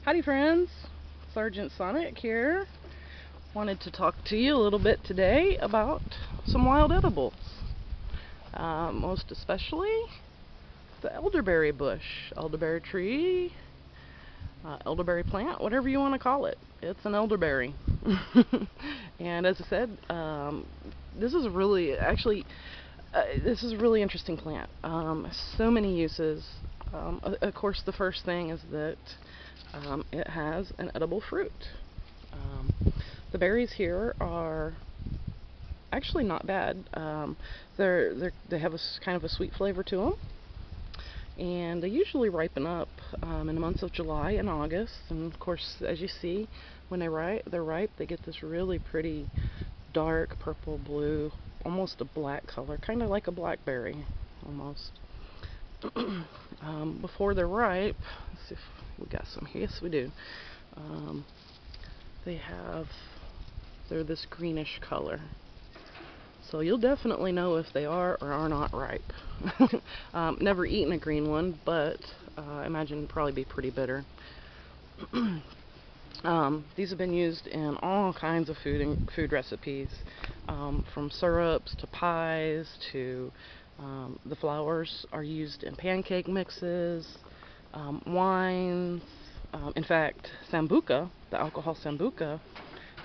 Howdy friends, Sergeant Sonic here. Wanted to talk to you a little bit today about some wild edibles. Most especially the elderberry bush, elderberry tree, elderberry plant, whatever you want to call it. It's an elderberry. And as I said, this is really, this is a really interesting plant. So many uses. Of course, the first thing is that it has an edible fruit. The berries here are actually not bad. They have a kind of a sweet flavor to them, and they usually ripen up in the months of July and August. And of course, as you see, when they're ripe, they get this really pretty dark purple blue, almost a black color, kind of like a blackberry almost. Before they're ripe, let's see if we got some here. Yes, we do. They're this greenish color. So you'll definitely know if they are or are not ripe. Never eaten a green one, but I imagine it'd probably be pretty bitter. These have been used in all kinds of food recipes, from syrups to pies to the flowers are used in pancake mixes, wines. In fact, sambuca, the alcohol sambuca,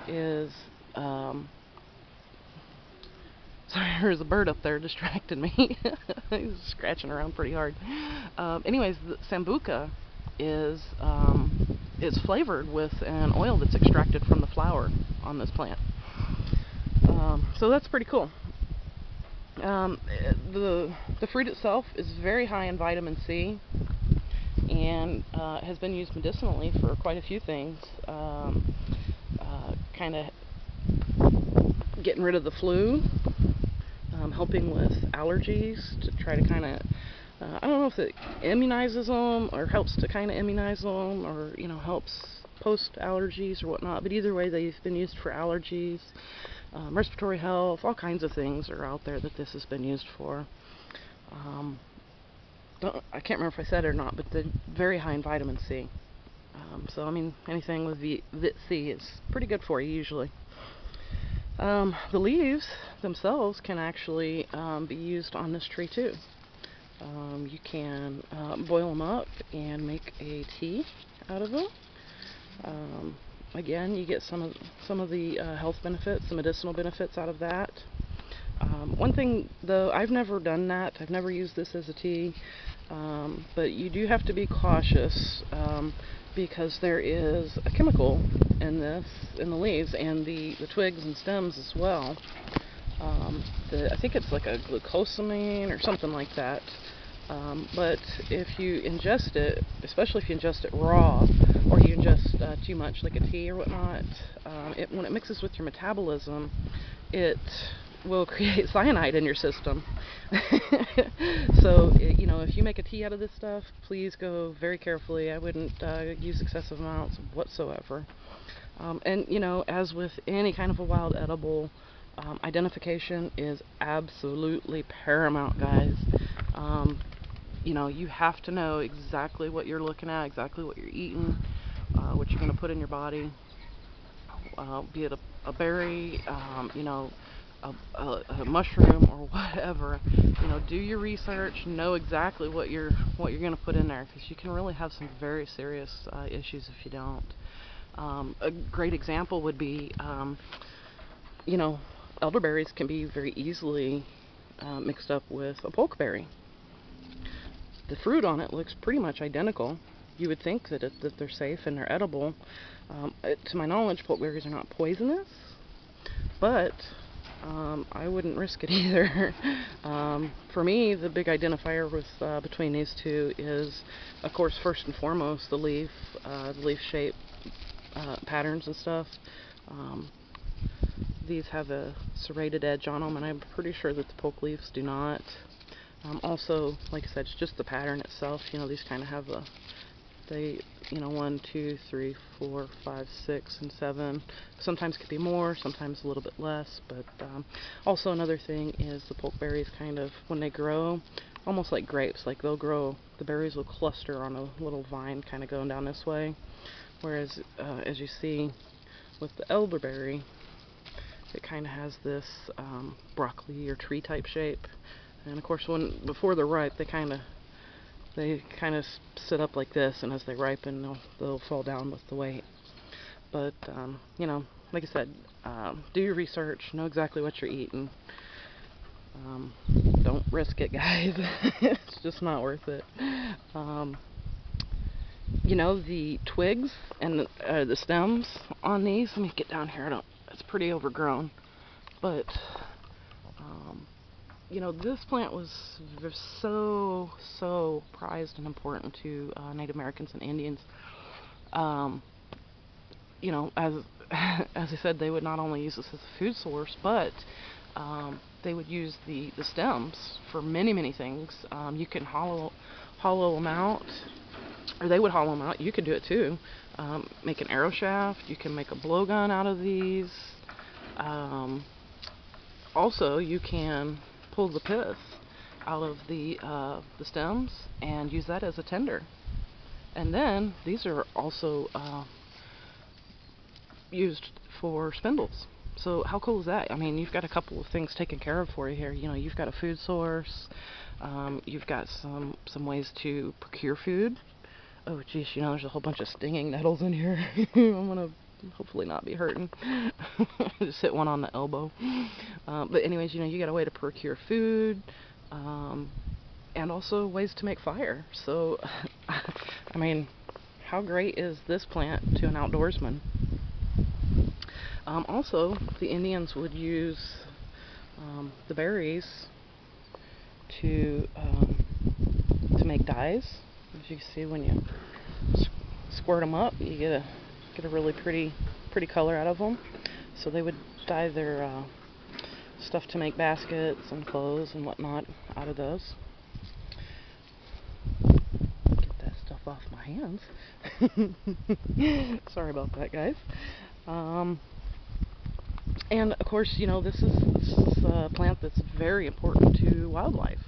is sorry, there's a bird up there distracted me. He's scratching around pretty hard. Anyways, the sambuca is flavored with an oil that's extracted from the flower on this plant. So that's pretty cool. The fruit itself is very high in vitamin C, and has been used medicinally for quite a few things. Kind of getting rid of the flu, helping with allergies, to try to kind of, I don't know if it immunizes them or helps to kind of immunize them, or helps post allergies or whatnot. But either way, they've been used for allergies, respiratory health, all kinds of things are out there that this has been used for. I can't remember if I said it or not, but they're very high in vitamin C. So I mean, anything with Vit C is pretty good for you usually. The leaves themselves can actually be used on this tree too. You can boil them up and make a tea out of them. Again, you get some of the health benefits, the medicinal benefits out of that. One thing though, I've never done that. I've never used this as a tea, but you do have to be cautious because there is a chemical in the leaves and the twigs and stems as well. I think it's like a glucosamine or something like that. But if you ingest it, especially if you ingest it raw, or you ingest too much, like a tea or whatnot, when it mixes with your metabolism, it will create cyanide in your system. So, if you make a tea out of this stuff, please go very carefully. I wouldn't use excessive amounts whatsoever. And, as with any kind of a wild edible, identification is absolutely paramount, guys. You have to know exactly what you're looking at, exactly what you're eating, what you're going to put in your body, be it a berry, a mushroom or whatever. Do your research, know exactly what you're going to put in there, because you can really have some very serious issues if you don't. A great example would be, elderberries can be very easily mixed up with a pokeberry. The fruit on it looks pretty much identical. You would think that they're safe and they're edible. To my knowledge, pokeberries are not poisonous, but I wouldn't risk it either. For me, the big identifier between these two is, of course, first and foremost, the leaf shape patterns and stuff. These have a serrated edge on them, and I'm pretty sure that the poke leaves do not. Also, like I said, it's just the pattern itself. These kind of have 1, 2, 3, 4, 5, 6, and 7. Sometimes it could be more, sometimes a little bit less. But also another thing is the pokeberries kind of, when they grow, almost like grapes, like the berries will cluster on a little vine kind of going down this way. Whereas, as you see with the elderberry, it kind of has this broccoli or tree type shape. And of course, before they're ripe, they kind of sit up like this, and as they ripen, they'll fall down with the weight. But you know, like I said, do your research, know exactly what you're eating. Don't risk it, guys. It's just not worth it. You know, the twigs and the stems on these, let me get down here, it's pretty overgrown, but you know, this plant was so prized and important to Native Americans and Indians. You know, as I said, they would not only use this as a food source, but they would use the stems for many things. You can hollow them out, or they would hollow them out. You could do it too. Make an arrow shaft. You can make a blowgun out of these. Also, you can pull the pith out of the stems and use that as a tinder. And then these are also used for spindles. So how cool is that? I mean, you've got a couple of things taken care of for you here. You know, you've got a food source. You've got some ways to procure food. Oh, geez, you know, there's a whole bunch of stinging nettles in here. I'm gonna hopefully not be hurting. Just hit one on the elbow. But anyways, you know, you got a way to procure food, and also ways to make fire. So, I mean, how great is this plant to an outdoorsman? Also, the Indians would use the berries to make dyes. As you can see, when you squirt them up, you get a really pretty color out of them. So they would dye their stuff to make baskets and clothes and whatnot out of those. Get that stuff off my hands. Sorry about that, guys. And of course, you know, this is a plant that's very important to wildlife.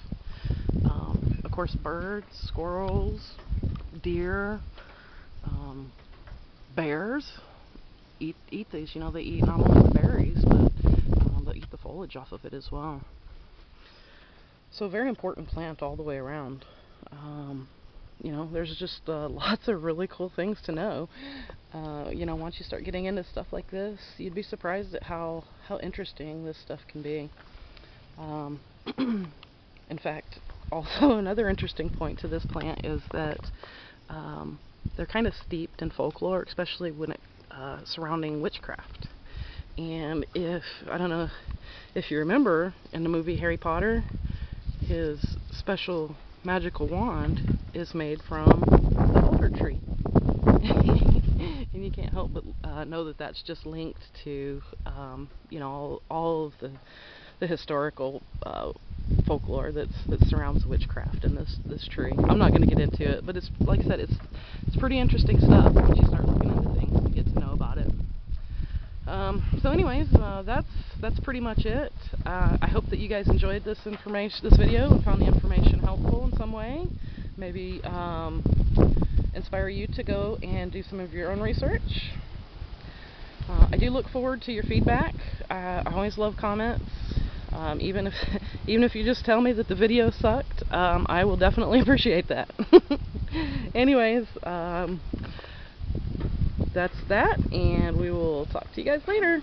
Of course, birds, squirrels, deer, bears eat these. You know, they eat not only the berries, but they'll eat the foliage off of it as well. So, very important plant all the way around. You know, there's just lots of really cool things to know. You know, once you start getting into stuff like this, you'd be surprised at how interesting this stuff can be. In fact, also another interesting point to this plant is that they're kind of steeped in folklore, especially when it surrounding witchcraft. And I don't know if you remember in the movie Harry Potter, his special magical wand is made from the elder tree. And you can't help but know that that's just linked to you know, all of the historical folklore that surrounds witchcraft and this tree. I'm not going to get into it, but it's, like I said, it's pretty interesting stuff once you start looking into things and get to know about it. So anyways, that's pretty much it. I hope that you guys enjoyed this video, and found the information helpful in some way. Maybe inspire you to go and do some of your own research. I do look forward to your feedback. I always love comments. Even if you just tell me that the video sucked, I will definitely appreciate that. Anyways, that's that, and we will talk to you guys later.